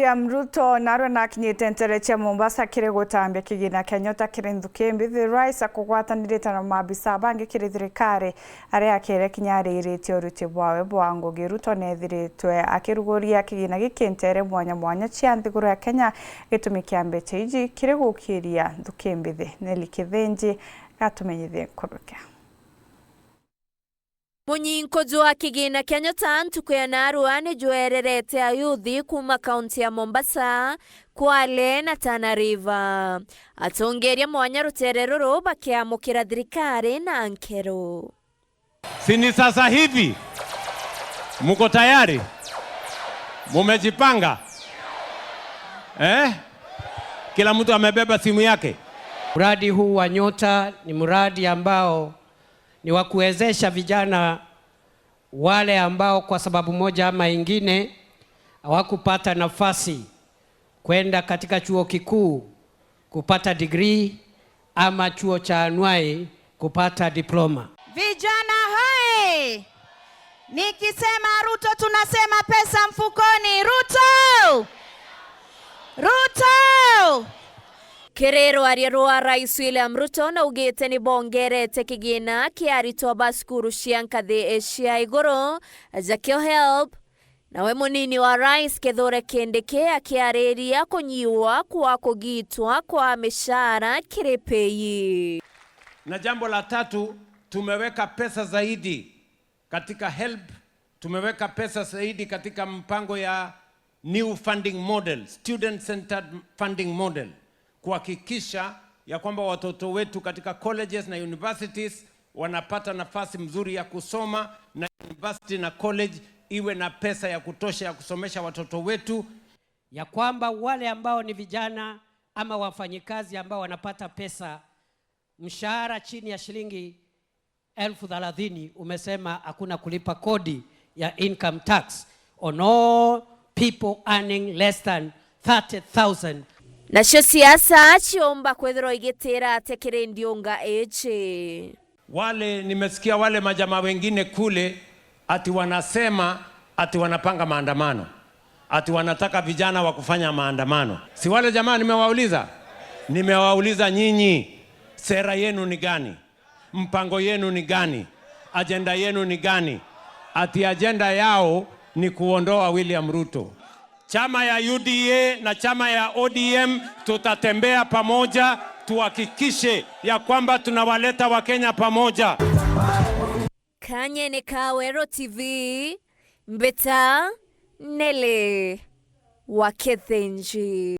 William Ruto narwe nakinyite ntere cia Mombasa kiri gutambia kigina Kenyatta kiri nthuki the rais akugwatanirite na mabisa bangi kiri thirikari aria akire kinyariritio uruti bwawe bwa Ngugi. Ruto nethiritwe akiruguria kigina gikintere mwanya cia nthiguru ya Kenya gitumi kiambete iji kiri gukiria nthuki mbithi Nelly Kithenji gatumenyithie kurukia. Munyinkojo wa kigina Kenyatta ntuku ya Narua jwererete ayuthi kuma kaunti ya Mombasa, Kwale na Tana River. Atongeria mwanya ruterero bakiamukira thirikari na nkero. Sini sasa hivi muko tayari? Mumejipanga? Kila mtu amebeba simu yake. Mradi huu wa Nyota ni mradi ambao ni wa kuwezesha vijana wale ambao kwa sababu moja ama ingine hawakupata nafasi kwenda katika chuo kikuu kupata degree ama chuo cha anuai kupata diploma. Vijana hai! Nikisema Ruto tunasema pesa mfukoni. Ruto! Ruto! Kerero ariarwa Rais William Ruto na ugete ni bongerete kigina kiarito baskuru shiankathe cia iguru Jakio help na we munini wa Rais Kithure Kindiki akiariria kunyiwa kwa kugitwa kwa mishahara kirepei. Na jambo la tatu, tumeweka pesa zaidi katika help, tumeweka pesa zaidi katika mpango ya new funding model, student centered funding model, kuhakikisha ya kwamba watoto wetu katika colleges na universities wanapata nafasi mzuri ya kusoma, na university na college iwe na pesa ya kutosha ya kusomesha watoto wetu, ya kwamba wale ambao ni vijana ama wafanyikazi ambao wanapata pesa mshahara chini ya shilingi 30,000 umesema hakuna kulipa kodi ya income tax on all people earning less than 30,000. Na cio siasa chiomba kwethero igitira tekere ndionga eche. Wale nimesikia wale majamaa wengine kule ati wanasema ati wanapanga maandamano, ati wanataka vijana wa kufanya maandamano. Si wale jamaa nimewauliza nyinyi, sera yenu ni gani? Mpango yenu ni gani? Agenda yenu ni gani? Ati agenda yao ni kuondoa William Ruto. Chama ya UDA na chama ya ODM tutatembea pamoja, tuhakikishe ya kwamba tunawaleta Wakenya pamoja. Kanye Kawero TV, Mbeta Nele wa Kithenji.